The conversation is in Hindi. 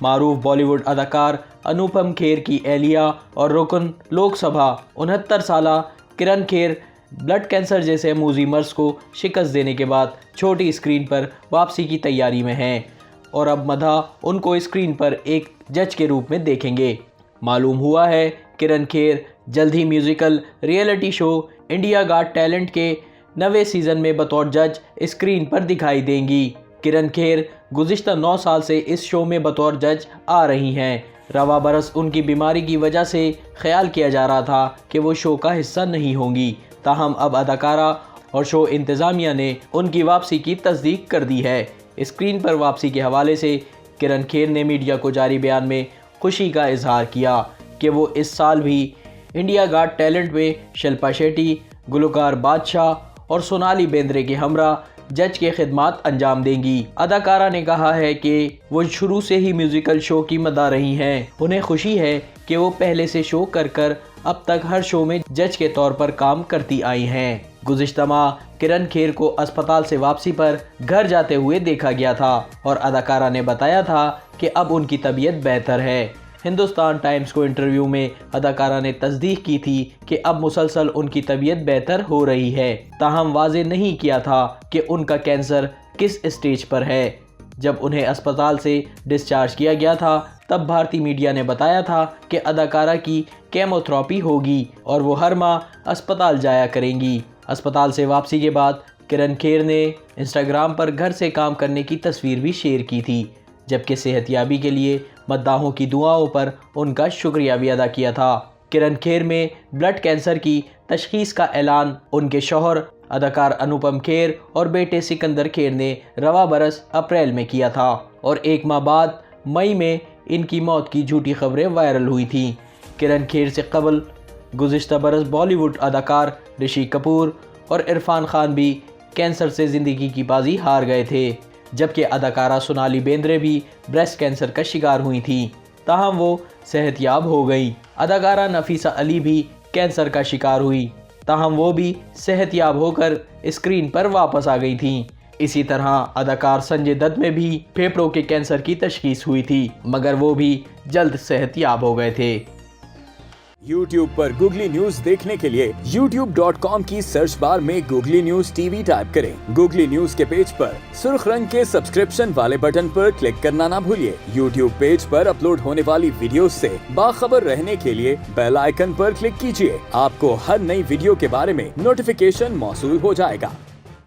मारूफ बॉलीवुड अदाकार अनुपम खेर की एलिया और रुकन लोकसभा 69 साला किरण खेर ब्लड कैंसर जैसे मूजी मर्ज को शिकस्त देने के बाद छोटी स्क्रीन पर वापसी की तैयारी में हैं और अब मधा उनको स्क्रीन पर एक जज के रूप में देखेंगे। मालूम हुआ है किरण खेर जल्द ही musical reality show India got talent के 9वें सीज़न में बतौर जज स्क्रीन पर दिखाई देंगी। किरण खेर गुज़िश्ता 9 साल से इस शो में बतौर जज आ रही हैं। रवा बरस उनकी बीमारी की वजह से ख्याल किया जा रहा था कि वो शो का हिस्सा नहीं होंगी, ताहम अब अदाकारा और शो इंतज़ामिया ने उनकी वापसी की तस्दीक कर दी है। स्क्रीन पर वापसी के हवाले से किरण खेर ने मीडिया को जारी बयान में खुशी का इजहार किया कि वो इस साल भी इंडिया गॉट टैलेंट में शिल्पा शेट्टी, गुलकार बादशाह और सोनाली बेंद्रे के हमरा जज के खिदमात अंजाम देंगी। अदाकारा ने कहा है कि वो शुरू से ही म्यूजिकल शो की मदा रही हैं। उन्हें खुशी है कि वो पहले से शो कर कर अब तक हर शो में जज के तौर पर काम करती आई हैं। गुज़िश्ता माह किरण खेर को अस्पताल से वापसी पर घर जाते हुए देखा गया था और अदाकारा ने बताया था कि अब उनकी तबीयत बेहतर है। हिंदुस्तान टाइम्स को इंटरव्यू में अदाकारा ने तस्दीक की थी कि अब मुसलसल उनकी तबीयत बेहतर हो रही है, ताहम वाज़ेह नहीं किया था कि उनका कैंसर किस स्टेज पर है। जब उन्हें अस्पताल से डिस्चार्ज किया गया था तब भारतीय मीडिया ने बताया था कि अदाकारा की केमोथेरेपी होगी और वो हर माह अस्पताल जाया करेंगी। अस्पताल से वापसी के बाद किरण खेर ने इंस्टाग्राम पर घर से काम करने की तस्वीर भी शेयर की थी, जबकि सेहतयाबी के लिए मद्दाहों की दुआओं पर उनका शुक्रिया भी अदा किया था। किरण खेर में ब्लड कैंसर की तशखीस का ऐलान उनके शौहर अदाकार अनुपम खेर और बेटे सिकंदर खेर ने रवा बरस अप्रैल में किया था और एक माह बाद मई में इनकी मौत की झूठी खबरें वायरल हुई थीं। किरण खेर से कबल गुज़िश्ता बरस बॉलीवुड अदाकार ऋषि कपूर और इरफान खान भी कैंसर से ज़िंदगी की बाजी हार गए थे, जबकि अदाकारा सोनाली बेंद्रे भी ब्रेस्ट कैंसर का शिकार हुई थी, ताहम वो सेहतयाब हो गई। अदाकारा नफीसा अली भी कैंसर का शिकार हुई, ताहम वो भी सेहतयाब होकर स्क्रीन पर वापस आ गई थीं। इसी तरह अदाकार संजय दत्त में भी फेफड़ों के कैंसर की तशखीस हुई थी, मगर वो भी जल्द सेहतयाब हो गए थे। YouTube पर गूगली न्यूज देखने के लिए youtube.com की सर्च बार में गूगली न्यूज टीवी टाइप करें। गूगली न्यूज के पेज पर सुर्ख रंग के सब्सक्रिप्शन वाले बटन पर क्लिक करना ना भूलिए। YouTube पेज पर अपलोड होने वाली वीडियोस से बाखबर रहने के लिए बेल आइकन पर क्लिक कीजिए। आपको हर नई वीडियो के बारे में नोटिफिकेशन मौसूल हो जाएगा।